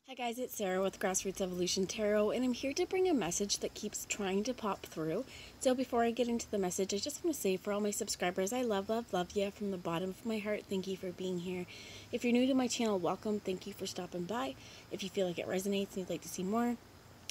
Hi guys, it's Sarah with Grassroots Evolution Tarot, and I'm here to bring a message that keeps trying to pop through. So before I get into the message, I just want to say for all my subscribers, I love you from the bottom of my heart. Thank you for being here. If you're new to my channel, welcome. Thank you for stopping by. If you feel like it resonates and you'd like to see more,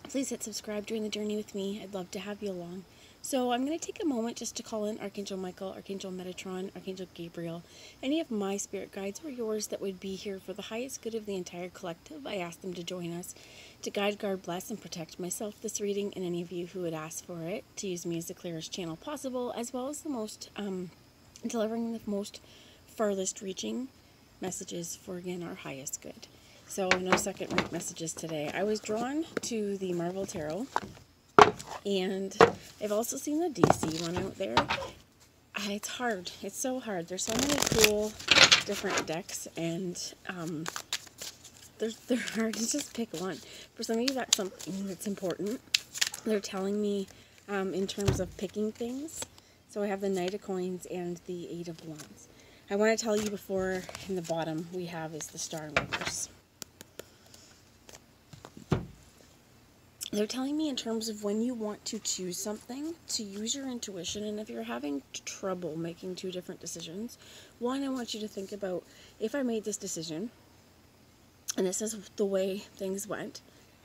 please hit subscribe, join the journey with me. I'd love to have you along. So I'm going to take a moment just to call in Archangel Michael, Archangel Metatron, Archangel Gabriel, any of my spirit guides or yours that would be here for the highest good of the entire collective. I ask them to join us to guide, guard, bless, and protect myself this reading, and any of you who would ask for it, to use me as the clearest channel possible, as well as the most, delivering the most farthest reaching messages for, again, our highest good. So no second-rate messages today. I was drawn to the Marvel Tarot, and I've also seen the DC one out there. It's hard. It's so hard. There's so many cool different decks, and they're hard to just pick one. For some of you, that's something that's important. They're telling me in terms of picking things. So I have the Knight of Coins and the Eight of Wands. I want to tell you before, in the bottom we have is the Star in Reverse. They're telling me in terms of when you want to choose something, to use your intuition, and if you're having trouble making two different decisions, one, I want you to think about, if I made this decision, and this is the way things went,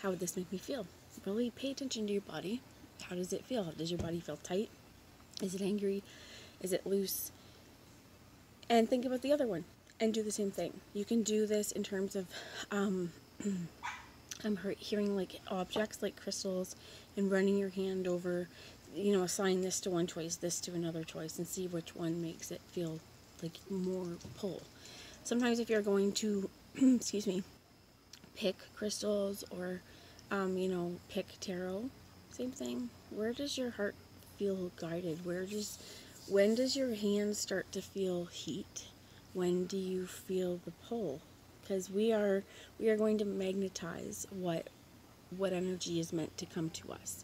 how would this make me feel? Really pay attention to your body. How does it feel? Does your body feel tight? Is it angry? Is it loose? And think about the other one, and do the same thing. You can do this in terms of, I'm hearing like objects like crystals, and running your hand over, assign this to one choice, this to another choice, and see which one makes it feel like more pull. Sometimes if you're going to, excuse me, pick crystals or, pick tarot, same thing. Where does your heart feel guided? When does your hand start to feel heat? When do you feel the pull? Because we are going to magnetize what energy is meant to come to us.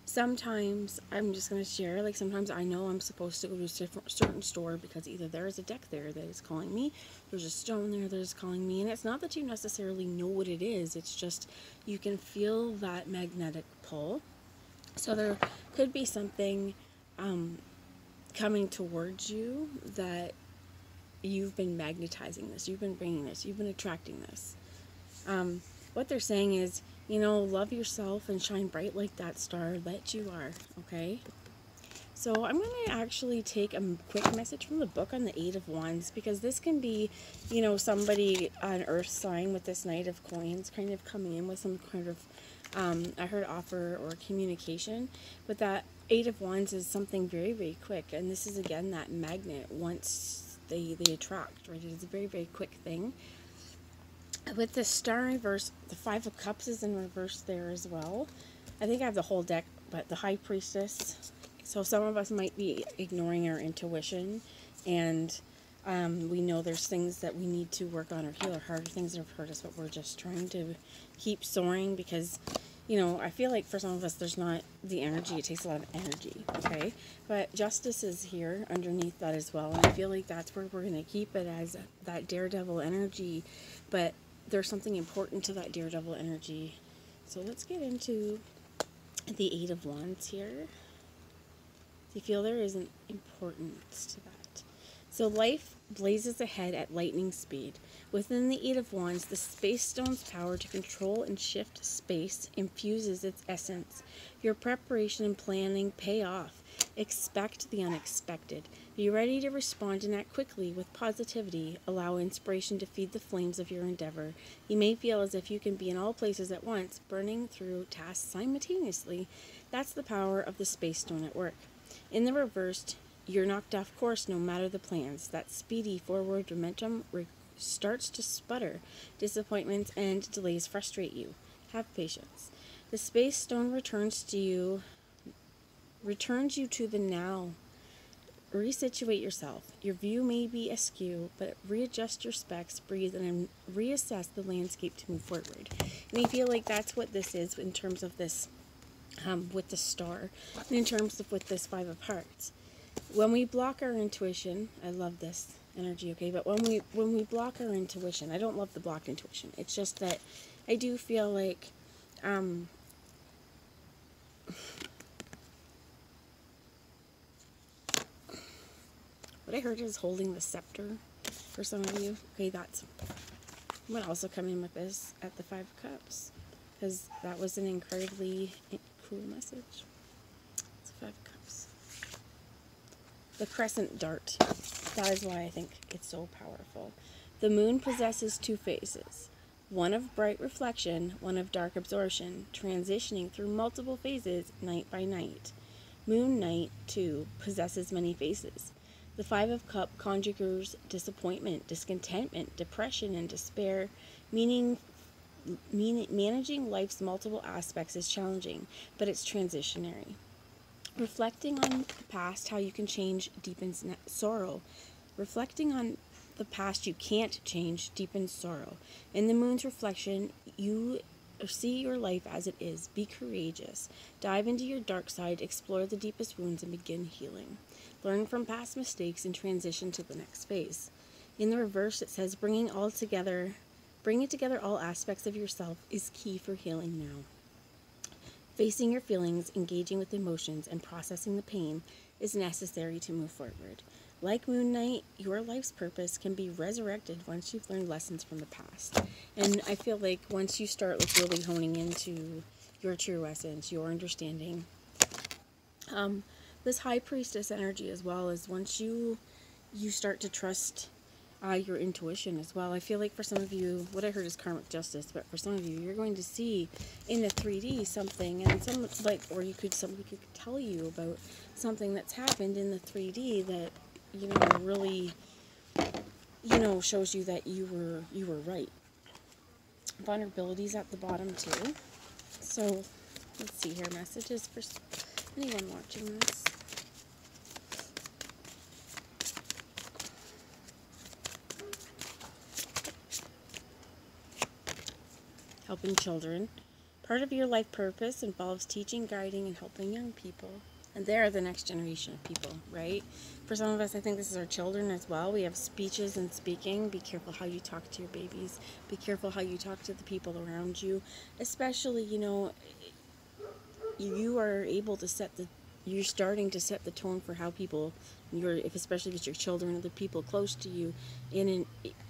Sometimes, I'm just going to share, like sometimes I know I'm supposed to go to a certain store because either there is a deck there that is calling me, there's a stone there that is calling me, and it's not that you necessarily know what it is, it's just you can feel that magnetic pull. So there could be something coming towards you that you've been magnetizing this, you've been bringing this, you've been attracting this. What they're saying is, love yourself and shine bright like that star that you are, okay? So I'm going to actually take a quick message from the book on the Eight of Wands, because this can be, somebody on Earth sign with this Knight of Coins kind of coming in with some kind of, I heard offer or communication, but that Eight of Wands is something very, very quick, and this is again that magnet. Once they attract, right? It's a very, very quick thing. With the Star in Reverse, the Five of Cups is in reverse there as well. I think I have the whole deck, but the High Priestess. So some of us might be ignoring our intuition, and we know there's things that we need to work on or heal, or harder things that have hurt us, but we're just trying to keep soaring because, I feel like for some of us there's not the energy. It takes a lot of energy, okay? But Justice is here underneath that as well, and I feel like that's where we're going to keep it, as that daredevil energy, but there's something important to that daredevil energy. So let's get into the Eight of Wands here. Do you feel there is an importance to that? So life blazes ahead at lightning speed. Within the Eight of Wands, the Space Stone's power to control and shift space infuses its essence. Your preparation and planning pay off. Expect the unexpected. Be ready to respond and act quickly with positivity. Allow inspiration to feed the flames of your endeavor. You may feel as if you can be in all places at once, burning through tasks simultaneously. That's the power of the Space Stone at work. In the reversed, you're knocked off course no matter the plans. That speedy forward momentum starts to sputter. Disappointments and delays frustrate you. Have patience. The Space Stone returns you to the now. Resituate yourself. Your view may be askew, but readjust your specs, breathe, and reassess the landscape to move forward. And I feel like that's what this is in terms of this, with the star, and in terms of with this Five of Hearts. When we block our intuition, I love this energy, okay? But when we block our intuition, I don't love the blocked intuition. It's just that I do feel like what I heard is holding the scepter for some of you. Okay, that's what also come in with this at the Five of Cups, because that was an incredibly cool message. It's Five of Cups. The crescent dart. That is why I think it's so powerful. The moon possesses two phases. One of bright reflection, one of dark absorption, transitioning through multiple phases night by night. Moon night, too, possesses many phases. The Five of Cups conjures disappointment, discontentment, depression, and despair, meaning managing life's multiple aspects is challenging, but it's transitionary. Reflecting on the past, how you can change, deepens sorrow. Reflecting on the past you can't change deepens sorrow. In the moon's reflection, you see your life as it is. Be courageous. Dive into your dark side, explore the deepest wounds, and begin healing. Learn from past mistakes and transition to the next phase. In the reverse, it says, bringing together all aspects of yourself is key for healing now. Facing your feelings, engaging with emotions, and processing the pain is necessary to move forward. Like Moon Night, your life's purpose can be resurrected once you've learned lessons from the past. And I feel like once you start really honing into your true essence, your understanding, this High Priestess energy as well, is once you start to trust your intuition as well. I feel like for some of you, what I heard is karmic justice, but for some of you, you're going to see in the 3D something, and somebody could tell you about something that's happened in the 3D that, really, shows you that you were right. Vulnerabilities at the bottom too. So let's see here, messages for anyone watching this. Helping children. Part of your life purpose involves teaching, guiding, and helping young people. And they're the next generation of people, right? For some of us, I think this is our children as well. We have speeches and speaking. Be careful how you talk to your babies. Be careful how you talk to the people around you. Especially, you are able to you're starting to set the tone for how people, especially if it's your children or the people close to you, in an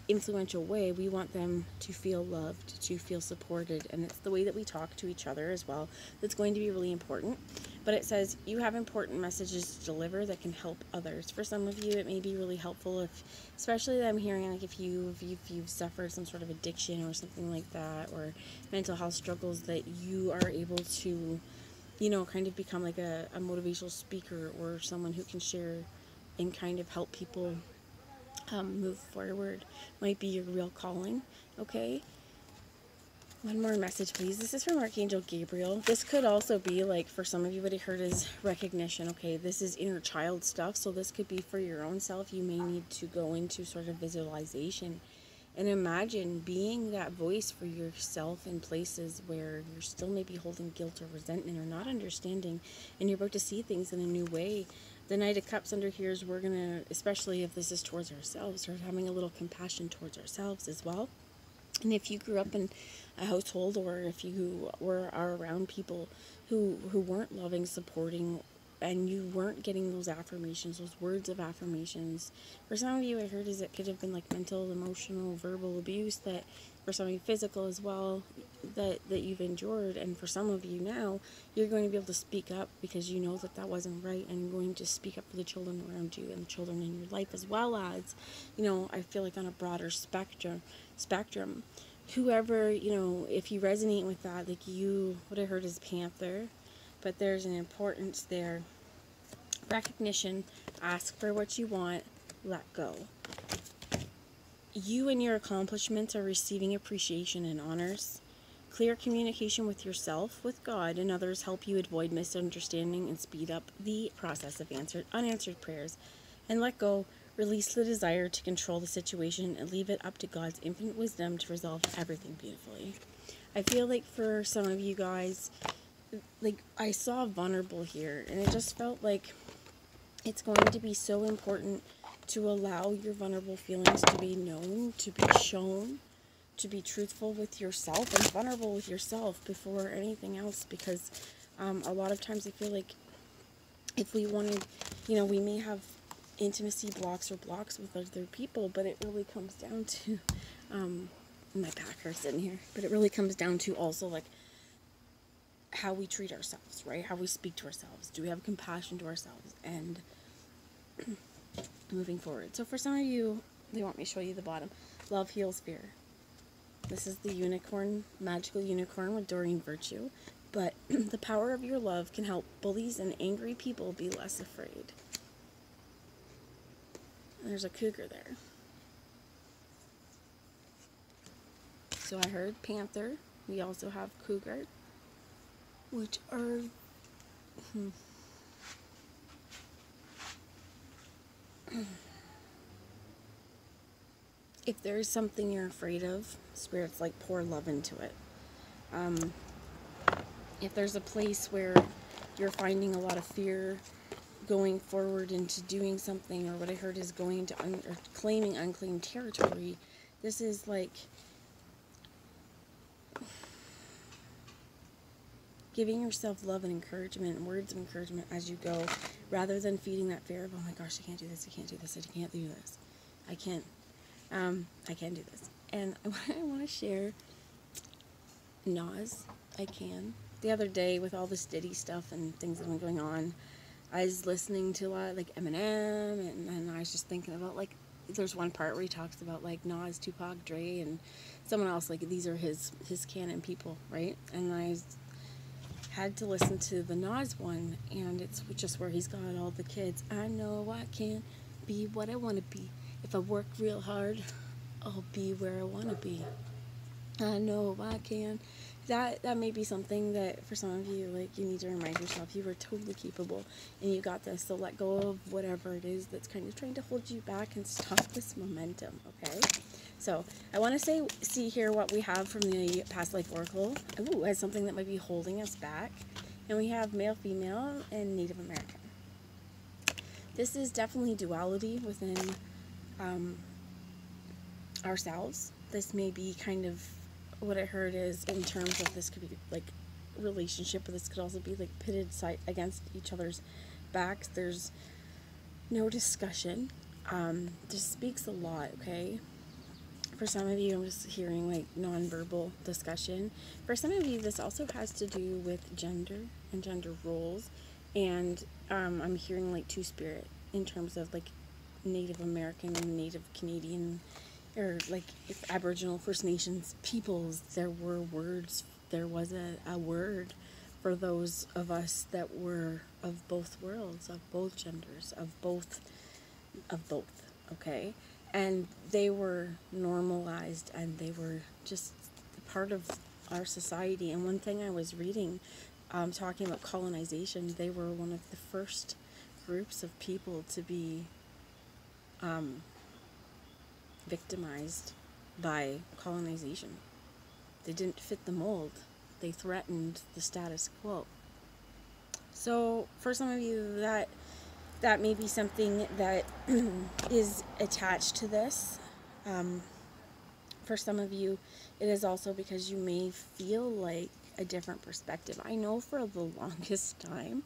influential way. We want them to feel loved, to feel supported, and it's the way that we talk to each other as well that's going to be really important. But it says you have important messages to deliver that can help others. For some of you, it may be really helpful especially that I'm hearing, like if you've suffered some sort of addiction or something like that, or mental health struggles, that you are able to kind of become like a motivational speaker or someone who can share and kind of help people move forward. Might be your real calling. Okay, one more message, please. This is from Archangel Gabriel. This could also be like, for some of you, what I heard is recognition. Okay, this is inner child stuff, so this could be for your own self. You may need to go into sort of visualization and imagine being that voice for yourself in places where you're still maybe holding guilt or resentment or not understanding, and you're about to see things in a new way. The Knight of Cups under here is, we're going to, especially if this is towards ourselves, or having a little compassion towards ourselves as well. And if you grew up in a household, or if you are around people who weren't loving, supporting, and you weren't getting those affirmations, those words of affirmations. For some of you, I heard is it could have been like mental, emotional, verbal abuse, that for some of you physical as well, that you've endured. And for some of you now, you're going to be able to speak up because you know that wasn't right, and you're going to speak up for the children around you and the children in your life, as well as, I feel like on a broader spectrum, whoever, if you resonate with that, like what I heard is Panther. But there's an importance there. Recognition, ask for what you want, let go. You and your accomplishments are receiving appreciation and honors. Clear communication with yourself, with God, and others help you avoid misunderstanding and speed up the process of unanswered prayers. And let go, release the desire to control the situation, and leave it up to God's infinite wisdom to resolve everything beautifully. I feel like for some of you guys, like I saw vulnerable here, and it just felt like it's going to be so important to allow your vulnerable feelings to be known, to be shown, to be truthful with yourself and vulnerable with yourself before anything else, because a lot of times I feel like if we wanted, we may have intimacy blocks or blocks with other people, but it really comes down to, my back hurts in here, but it really comes down to also like how we treat ourselves, right? How we speak to ourselves. Do we have compassion to ourselves? And moving forward. So for some of you, they want me to show you the bottom. Love heals fear. This is the unicorn, magical unicorn with Doreen Virtue. But the power of your love can help bullies and angry people be less afraid. And there's a cougar there. So I heard panther. We also have cougar, which are if there's something you're afraid of, spirits like pour love into it. If there's a place where you're finding a lot of fear going forward into doing something, or what I heard is going into or claiming unclaimed territory, this is like giving yourself love and encouragement and words of encouragement as you go, rather than feeding that fear of, oh my gosh, I can't do this, I can't do this, I can't do this, I can't do this. And I want to share Nas, I Can. The other day, with all this Diddy stuff and things that have been going on, I was listening to a lot of like Eminem, and I was just thinking about, like, there's one part where he talks about like Nas, Tupac, Dre, and someone else, like these are his canon people, right? And I had to listen to the Nas one, and it's just where he's got all the kids. I know I can be what I want to be. If I work real hard, I'll be where I want to be. I know I can. That may be something that for some of you, like, you need to remind yourself you are totally capable and you got this. So let go of whatever it is that's kind of trying to hold you back and stop this momentum, okay? So I want to see here what we have from the past life oracle. Ooh, as something that might be holding us back. And we have male, female, and Native American. This is definitely duality within ourselves. This may be kind of what I heard is in terms of this could be like relationship, but this could also be like pitted side against each other's backs. There's no discussion. This speaks a lot, okay? For some of you, I'm just hearing like nonverbal discussion. For some of you, this also has to do with gender and gender roles. And I'm hearing like two-spirit in terms of like Native American and Native Canadian, or like if Aboriginal First Nations peoples, there were words, there was a word for those of us that were of both worlds, of both genders, of both, okay? And they were normalized, and they were just part of our society. And one thing I was reading, talking about colonization, they were one of the first groups of people to be victimized by colonization. They didn't fit the mold. They threatened the status quo. So for some of you, that may be something that is attached to this. For some of you, it is also because you may feel like a different perspective. I know for the longest time,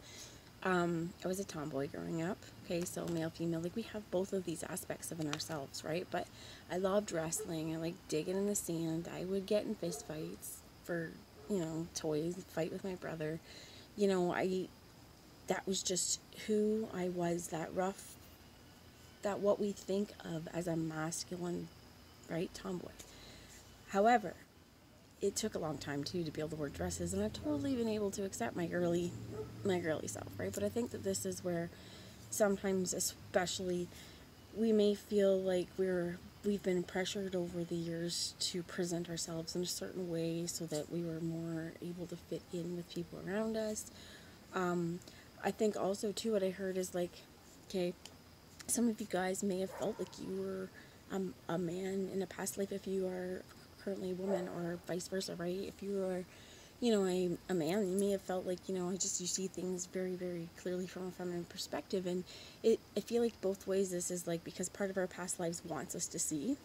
I was a tomboy growing up. Okay, so male, female, like we have both of these aspects of in ourselves, right? But I loved wrestling. I liked digging in the sand. I would get in fist fights for, toys, fight with my brother. That was just who I was, that what we think of as a masculine, right, tomboy. However, it took a long time too to be able to wear dresses, and I've totally been able to accept my girly self, right? But I think that this is where sometimes, especially, we may feel like we've been pressured over the years to present ourselves in a certain way so that we were more able to fit in with people around us. I think also too, what I heard is like, okay, some of you guys may have felt like you were a man in a past life if you are currently a woman, or vice versa, right? If you are, a man, you may have felt like, you see things very, very clearly from a feminine perspective. And I feel like both ways this is like, because part of our past lives wants us to see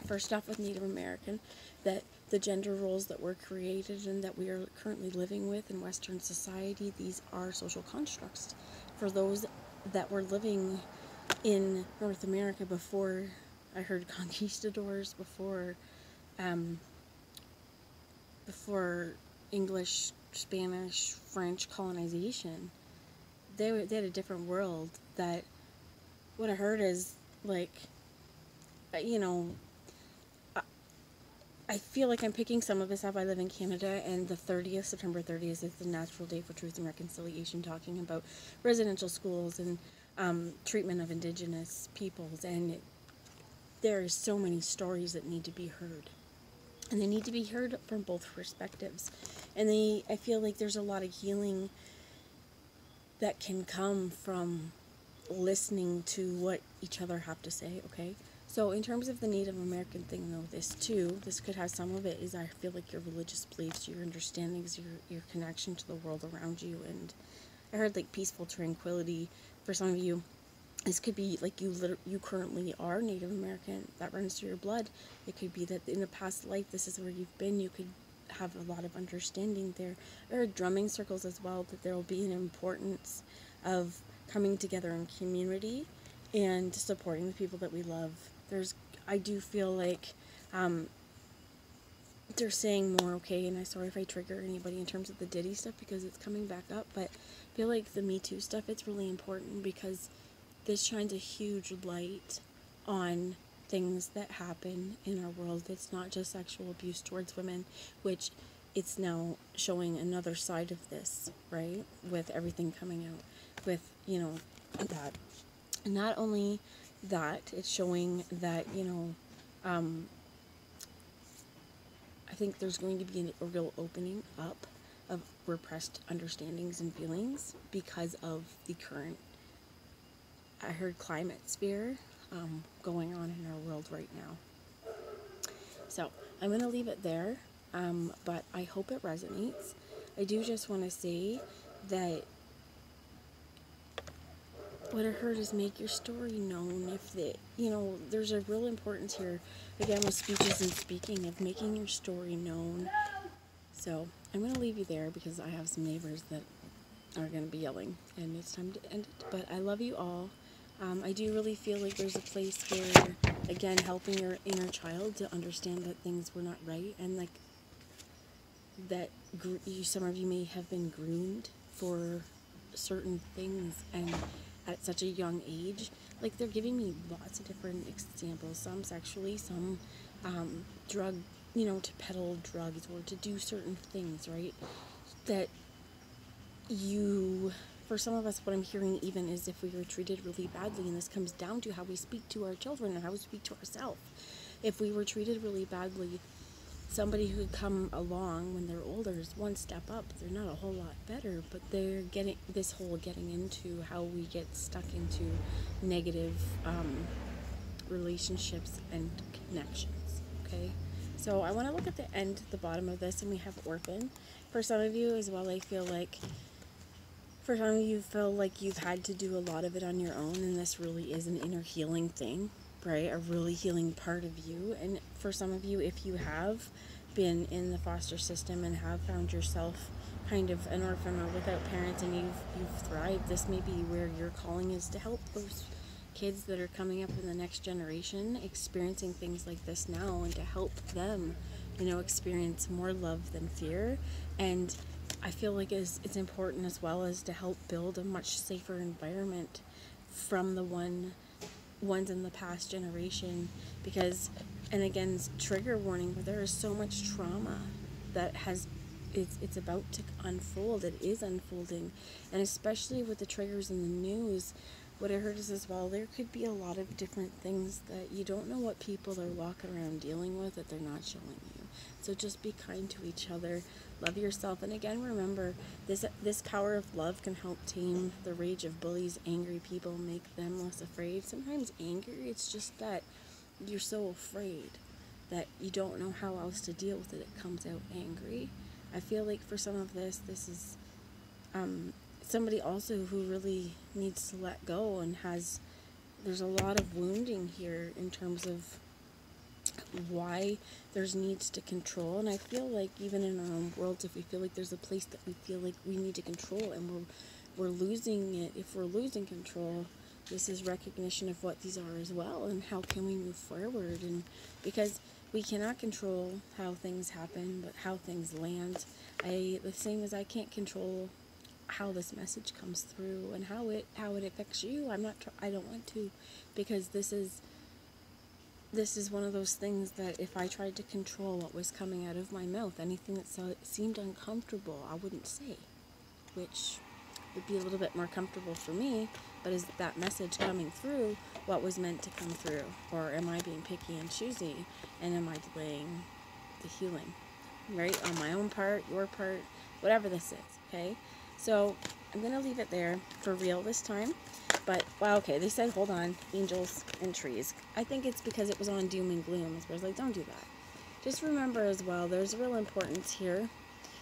First off, with Native American, that the gender roles that were created and that we are currently living with in Western society, these are social constructs. For those that were living in North America before, I heard conquistadors, before English, Spanish, French colonization, they had a different world. That what I heard is like, you know, I feel like I'm picking some of this up. I live in Canada, and the 30th, September 30th, is the National Day for Truth and Reconciliation, talking about residential schools and treatment of Indigenous peoples. And there are so many stories that need to be heard. And they need to be heard from both perspectives. And I feel like there's a lot of healing that can come from listening to what each other have to say, okay? So in terms of the Native American thing, though, this could have some of it is, I feel like, your religious beliefs, your understandings, your connection to the world around you. And I heard like peaceful tranquility for some of you. This could be like you currently are Native American. That runs through your blood. It could be that in a past life, this is where you've been. You could have a lot of understanding there. There are drumming circles as well, that there will be an importance of coming together in community and supporting the people that we love. I do feel like they're saying more, okay, and I'm sorry if I trigger anybody in terms of the Diddy stuff because it's coming back up, but I feel like the Me Too stuff, it's really important because this shines a huge light on things that happen in our world. It's not just sexual abuse towards women, which it's now showing another side of this, right? With everything coming out, with, that. Not only that, it's showing that, I think there's going to be a real opening up of repressed understandings and feelings because of the current, I heard, climate sphere going on in our world right now. So I'm going to leave it there, but I hope it resonates. I do just want to say that what I heard is make your story known. There's a real importance here, again, with speeches and speaking, of making your story known. So I'm going to leave you there because I have some neighbors that are going to be yelling, and it's time to end it. But I love you all. I do really feel like there's a place where, again, helping your inner child to understand that things were not right, and like that some of you may have been groomed for certain things, and at such a young age. Like, they're giving me lots of different examples, some sexually, some drug, to peddle drugs or to do certain things, right? That for some of us, what I'm hearing even is if we were treated really badly, and this comes down to how we speak to our children and how we speak to ourselves. If we were treated really badly, somebody who could come along when they're older is one step up. They're not a whole lot better, but they're getting into how we get stuck into negative relationships and connections, okay? So I want to look at the bottom of this, and we have orphan. For some of you as well, I feel like, for some of you feel like you've had to do a lot of it on your own, and this really is an inner healing thing, right? A really healing part of you. And for some of you, if you have been in the foster system and have found yourself kind of an orphan or without parents, and you've thrived, this may be where your calling is, to help those kids that are coming up in the next generation experiencing things like this now, and to help them, experience more love than fear. And I feel like it's important as well as to help build a much safer environment from the ones in the past generation, because, and again, trigger warning, but there is so much trauma that it's about to unfold. It is unfolding, and especially with the triggers in the news, what I heard is as well, there could be a lot of different things that you don't know what people are walking around dealing with that they're not showing you. So just be kind to each other, love yourself, and again, remember, this power of love can help tame the rage of bullies, angry people, make them less afraid. Sometimes anger, it's just that you're so afraid that you don't know how else to deal with it. It comes out angry. I feel like for some of this is somebody also who really needs to let go, and there's a lot of wounding here in terms of why there's needs to control. And I feel like even in our own worlds, if we feel like there's a place that we feel like we need to control and we're losing it, if we're losing control, this is recognition of what these are as well, and how can we move forward. And because we cannot control how things happen, but how things land. The same as I can't control how this message comes through and how it affects you. I don't want to, because this is one of those things that if I tried to control what was coming out of my mouth, anything that seemed uncomfortable, I wouldn't say, which would be a little bit more comfortable for me. But is that message coming through what was meant to come through? Or am I being picky and choosy, and am I delaying the healing, right? On my own part, your part, whatever this is, okay? So I'm going to leave it there for real this time. But, well, okay, they said, hold on, angels and trees. I think it's because it was on doom and gloom. As like, don't do that. Just remember as well, there's real importance here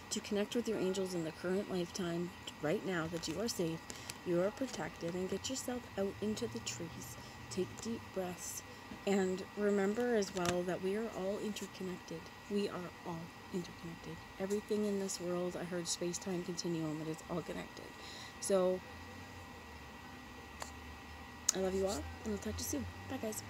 to connect with your angels in the current lifetime, right now, that you are safe, you are protected, and get yourself out into the trees. Take deep breaths. And remember as well that we are all interconnected. We are all interconnected. Everything in this world, I heard space-time continuum, it is all connected. So I love you all, and I'll talk to you soon. Bye, guys.